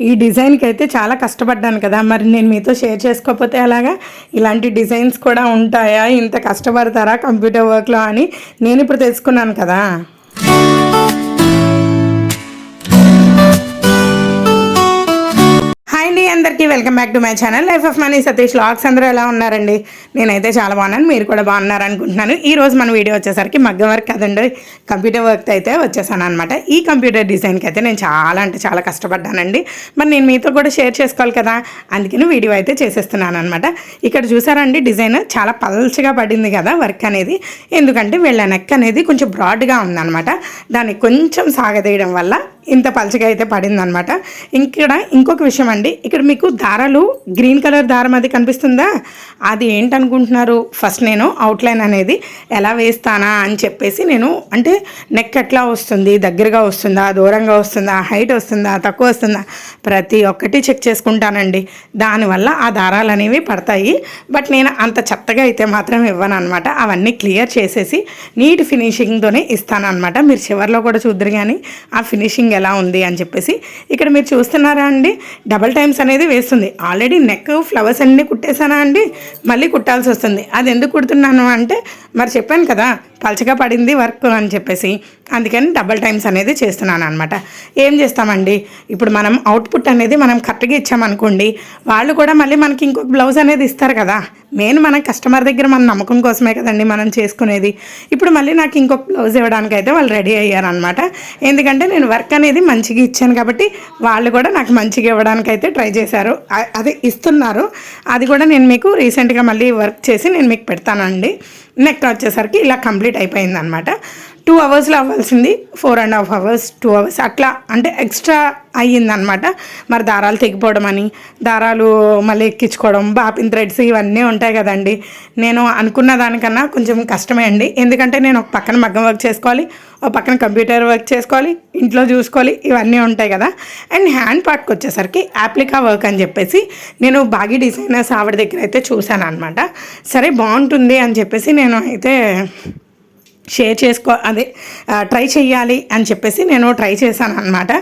ఈ డిజైన్కి అయితే చాలా కష్టపడ్డాను కదా, మరి నేను మీతో షేర్ చేసుకోకపోతే అలాగా. ఇలాంటి డిజైన్స్ కూడా ఉంటాయా, ఇంత కష్టపడతారా కంప్యూటర్ వర్క్లో అని నేను ఇప్పుడు తెలుసుకున్నాను కదా. హాయ్ అండి, అందరికీ welcome back to my channel life of money Satish vlogs. అందరూ ఎలా ఉన్నారండి? నేనైతే చాలా బాగున్నాను, మీరు కూడా బాగున్నారు అనుకుంటున్నాను. ఈ రోజు మన వీడియో వచ్చేసరికి మగ్గం వర్క్ కదండి, కంప్యూటర్ వర్క్ అయితే వచ్చేసాను అనమాట. ఈ కంప్యూటర్ డిజైన్కి అయితే నేను చాలా అంటే చాలా కష్టపడ్డానండి. మరి నేను మీతో కూడా షేర్ చేసుకోవాలి కదా, అందుకని వీడియో అయితే చేసేస్తున్నాను అనమాట. ఇక్కడ చూసారండి, డిజైన్ చాలా పల్చగా పడింది కదా వర్క్ అనేది. ఎందుకంటే వీళ్ళ నెక్ అనేది కొంచెం బ్రాడ్గా ఉందన్నమాట. దాన్ని కొంచెం సాగదీయడం వల్ల ఇంత పలచగా అయితే పడిందనమాట. ఇక్కడ ఇంకొక విషయం అండి, ఇక్కడ మీకు దారాలు గ్రీన్ కలర్ దారం అది కనిపిస్తుందా, అది ఏంటనుకుంటున్నారు? ఫస్ట్ నేను అవుట్లైన్ అనేది ఎలా వేస్తానా అని చెప్పేసి నేను అంటే నెక్ ఎట్లా వస్తుంది, దగ్గరగా వస్తుందా, దూరంగా వస్తుందా, హైట్ వస్తుందా, తక్కువ వస్తుందా, ప్రతి ఒక్కటి చెక్ చేసుకుంటానండి. దానివల్ల ఆ దారాలు అనేవి పడతాయి. బట్ నేను అంత చెత్తగా అయితే మాత్రం ఇవ్వను అనమాట. అవన్నీ క్లియర్ చేసేసి నీట్ ఫినిషింగ్తోనే ఇస్తాను అనమాట. మీరు చివరిలో కూడా చూద్దరు కానీ ఆ ఫినిషింగ్ ఎలా ఉంది అని చెప్పేసి. ఇక్కడ మీరు చూస్తున్నారా అండి, డబల్ టైమ్స్ అనేది వేస్తుంది. ఆల్రెడీ నెక్ ఫ్లవర్స్ అన్నీ కుట్టేశానా అండి, మళ్ళీ కుట్టాల్సి వస్తుంది. అది ఎందుకు కుడుతున్నాను అంటే, మరి చెప్పాను కదా పలచగా పడింది వర్క్ అని చెప్పేసి, అందుకని డబల్ టైమ్స్ అనేది చేస్తున్నాను అనమాట. ఏం చేస్తామండి, ఇప్పుడు మనం అవుట్పుట్ అనేది మనం కరెక్ట్గా ఇచ్చామనుకోండి, వాళ్ళు కూడా మళ్ళీ మనకి ఇంకొక బ్లౌజ్ అనేది ఇస్తారు కదా. మెయిన్ మన కస్టమర్ దగ్గర మన నమ్మకం కోసమే కదండి మనం చేసుకునేది. ఇప్పుడు మళ్ళీ నాకు ఇంకొక బ్లౌజ్ ఇవ్వడానికి అయితే వాళ్ళు రెడీ అయ్యారనమాట. ఎందుకంటే నేను వర్క్ అనేది మంచిగా ఇచ్చాను కాబట్టి వాళ్ళు కూడా నాకు మంచిగా ఇవ్వడానికి అయితే ట్రై చేశారు, అదే ఇస్తున్నారు. అది కూడా నేను మీకు రీసెంట్గా మళ్ళీ వర్క్ చేసి నేను మీకు పెడతానండి. నెక్ వచ్చేసరికి ఇలా కంప్లీట్ అయిపోయింది అనమాట. 2 అవర్స్లో అవ్వాల్సింది 4.5 అవర్స్, 2 అవర్స్ అట్లా అంటే ఎక్స్ట్రా అయ్యిందనమాట. మరి దారాలు తెగిపోవడం అని, దారాలు మళ్ళీ ఎక్కించుకోవడం, బాపిన్ థ్రెడ్స్ ఇవన్నీ ఉంటాయి కదండి. నేను అనుకున్న దానికన్నా కొంచెం కష్టమే అండి. ఎందుకంటే నేను ఒక పక్కన మగ్గం వర్క్ చేసుకోవాలి, ఒక పక్కన కంప్యూటర్ వర్క్ చేసుకోవాలి, ఇంట్లో చూసుకోవాలి, ఇవన్నీ ఉంటాయి కదా. అండ్ హ్యాండ్ పార్ట్కి వచ్చేసరికి యాప్లికా వర్క్ అని చెప్పేసి నేను బాగీ డిజైనర్స్ ఆవిడ దగ్గర అయితే చూశాను అనమాట. సరే బాగుంటుంది అని చెప్పేసి నేను అయితే ట్రై చేయాలి అని చెప్పేసి నేను ట్రై చేశాను అనమాట.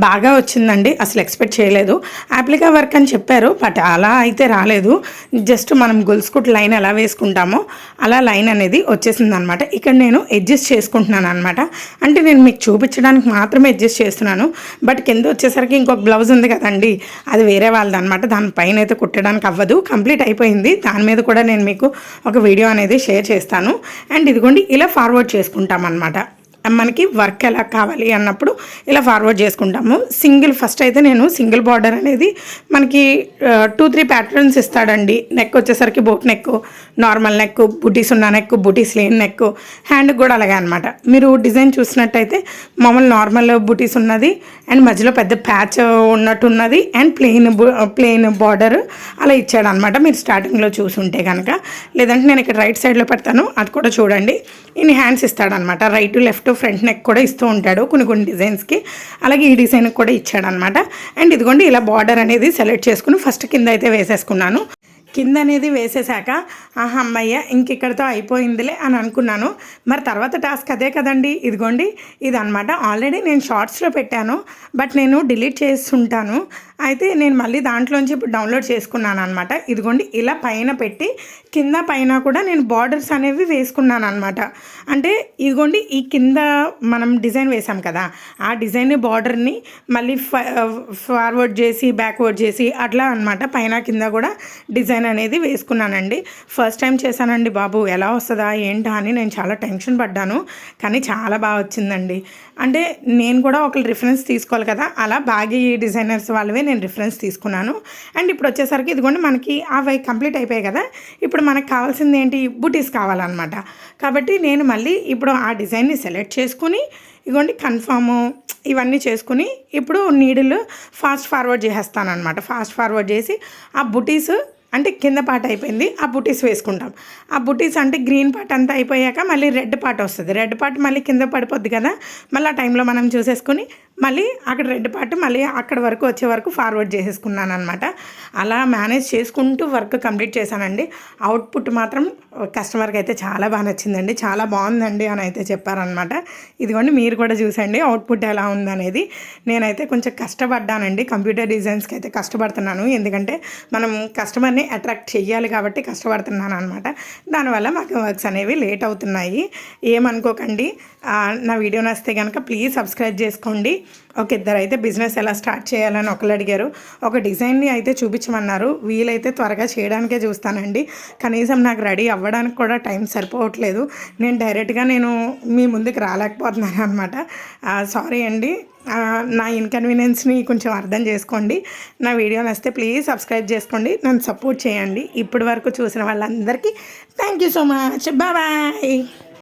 బాగా వచ్చిందండి, అసలు ఎక్స్పెక్ట్ చేయలేదు. యాప్లికా వర్క్ అని చెప్పారు, బట్ అలా అయితే రాలేదు. జస్ట్ మనం గొలుసుకుట్ లైన్ ఎలా వేసుకుంటామో అలా లైన్ అనేది వచ్చేసింది అనమాట. ఇక్కడ నేను అడ్జస్ట్ చేసుకుంటున్నాను అనమాట. అంటే నేను మీకు చూపించడానికి మాత్రమే అడ్జస్ట్ చేస్తున్నాను. బట్ కింద వచ్చేసరికి ఇంకొక బ్లౌజ్ ఉంది కదండి, అది వేరే వాళ్ళది అనమాట. దానిపైన అయితే కుట్టడానికి అవ్వదు, కంప్లీట్ అయిపోయింది. దాని మీద కూడా నేను మీకు ఒక వీడియో అనేది షేర్ చేస్తాను. అండ్ ఇదిగోండి ఇలా ఫార్వర్డ్ చేసుకుంటాం అన్నమాట. మనకి వర్క్ ఎలా కావాలి అన్నప్పుడు ఇలా ఫార్వర్డ్ చేసుకుంటాము. ఫస్ట్ అయితే నేను సింగిల్ బార్డర్ అనేది మనకి 2-3 ప్యాటర్న్స్ ఇస్తాడండి. నెక్ వచ్చేసరికి బోట్ నెక్, నార్మల్ నెక్, బుటీస్ ఉన్న నెక్, బుటీస్ లేని నెక్, హ్యాండ్కి కూడా అలాగే అనమాట. మీరు డిజైన్ చూసినట్టయితే మామూలు నార్మల్ బుటీస్ ఉన్నది, అండ్ మధ్యలో పెద్ద ప్యాచ్ ఉన్నట్టున్నది, అండ్ ప్లెయిన్ బార్డర్ అలా ఇచ్చాడు అనమాట. మీరు స్టార్టింగ్లో చూసుంటే కనుక, లేదంటే నేను ఇక్కడ రైట్ సైడ్లో పెడతాను, అది కూడా చూడండి. ఇన్ని హ్యాండ్స్ ఇస్తాడనమాట, రైట్ లెఫ్ట్ ఫ్రంట్ నెక్ కూడా ఇస్తూ ఉంటాడు కొన్ని డిజైన్స్కి. అలాగే ఈ డిజైన్కి కూడా ఇచ్చాడనమాట. అండ్ ఇదిగోండి ఇలా బార్డర్ అనేది సెలెక్ట్ చేసుకుని ఫస్ట్ కింద అయితే వేసేసుకున్నాను. కింద అనేది వేసేసాక అమ్మయ్య ఇంకెక్కడితో అయిపోయిందిలే అని అనుకున్నాను. మరి తర్వాత టాస్క్ అదే కదండి. ఇదిగోండి ఇది అనమాట. ఆల్రెడీ నేను షార్ట్స్లో పెట్టాను, బట్ నేను డిలీట్ చేస్తుంటాను. అయితే నేను మళ్ళీ దాంట్లోంచి ఇప్పుడు డౌన్లోడ్ చేసుకున్నాను అనమాట. ఇదిగోండి ఇలా పైన పెట్టి కింద పైన కూడా నేను బార్డర్స్ అనేవి వేసుకున్నాను అనమాట. అంటే ఇదిగోండి ఈ కింద మనం డిజైన్ వేసాం కదా, ఆ డిజైన్ బార్డర్ని మళ్ళీ ఫార్వర్డ్ చేసి బ్యాక్వర్డ్ చేసి అట్లా అనమాట పైన కింద కూడా డిజైన్ అనేది వేసుకున్నానండి. ఫస్ట్ టైం చేశానండి బాబు, ఎలా వస్తుందా ఏంటా అని నేను చాలా టెన్షన్ పడ్డాను. కానీ చాలా బాగా వచ్చిందండి. అంటే నేను కూడా ఒక రిఫరెన్స్ తీసుకోవాలి కదా, అలా బాగా డిజైనర్స్ వాళ్ళవే నేను రిఫరెన్స్ తీసుకున్నాను. అండ్ ఇప్పుడు వచ్చేసరికి ఇదిగోండి మనకి అవి కంప్లీట్ అయిపోయాయి కదా. ఇప్పుడు మనకు కావాల్సింది ఏంటి, బూటీస్ కావాలన్నమాట. కాబట్టి నేను మళ్ళీ ఇప్పుడు ఆ డిజైన్ని సెలెక్ట్ చేసుకుని ఇదిగోండి కన్ఫామ్ ఇవన్నీ చేసుకుని ఇప్పుడు నీడిల్ ఫాస్ట్ ఫార్వర్డ్ చేసేస్తాను అనమాట. ఫాస్ట్ ఫార్వర్డ్ చేసి ఆ బుటీస్ అంటే కింద పార్ట్ అయిపోయింది, ఆ బుటీస్ వేసుకుంటాం. ఆ బుటీస్ అంటే గ్రీన్ పార్ట్ అంతా అయిపోయాక మళ్ళీ రెడ్ పార్ట్ వస్తుంది. రెడ్ పార్ట్ మళ్ళీ కింద పడిపోద్ది కదా, మళ్ళీ ఆ టైంలో మనం చూసేసుకొని మళ్ళీ అక్కడ రెడ్ పార్ట్ మళ్ళీ అక్కడ వరకు వచ్చే వరకు ఫార్వర్డ్ చేసేసుకున్నాను అనమాట. అలా మేనేజ్ చేసుకుంటూ వర్క్ కంప్లీట్ చేశానండి. అవుట్పుట్ మాత్రం కస్టమర్కి అయితే చాలా బాగా నచ్చిందండి, చాలా బాగుందండి అని అయితే చెప్పారనమాట. ఇదిగోండి మీరు కూడా చూసండి అవుట్పుట్ ఎలా ఉందనేది. నేనైతే కొంచెం కష్టపడ్డానండి, కంప్యూటర్ డిజైన్స్కి అయితే కష్టపడుతున్నాను. ఎందుకంటే మనం కస్టమర్ని అట్రాక్ట్ చెయ్యాలి కాబట్టి కష్టపడుతున్నాను అనమాట. దానివల్ల మాకు వర్క్స్ అనేవి లేట్ అవుతున్నాయి, ఏమనుకోకండి. నా వీడియో నచ్చితే కనుక ప్లీజ్ సబ్స్క్రైబ్ చేసుకోండి. ఒక ఇద్దరు అయితే బిజినెస్ ఎలా స్టార్ట్ చేయాలని ఒకళ్ళు అడిగారు, ఒక డిజైన్ని అయితే చూపించమన్నారు. వీలైతే త్వరగా చేయడానికే చూస్తానండి, కనీసం నాకు రెడీ అవ్వడానికి కూడా టైం సరిపోవట్లేదు. నేను మీ ముందుకు రాలేకపోతున్నాను అనమాట. సారీ అండి, నా ఇన్కన్వీనియన్స్ని కొంచెం అర్థం చేసుకోండి. నా వీడియో నచ్చితే ప్లీజ్ సబ్స్క్రైబ్ చేసుకోండి, నన్ను సపోర్ట్ చేయండి. ఇప్పటి వరకు చూసిన వాళ్ళందరికీ thank you so much. Bye.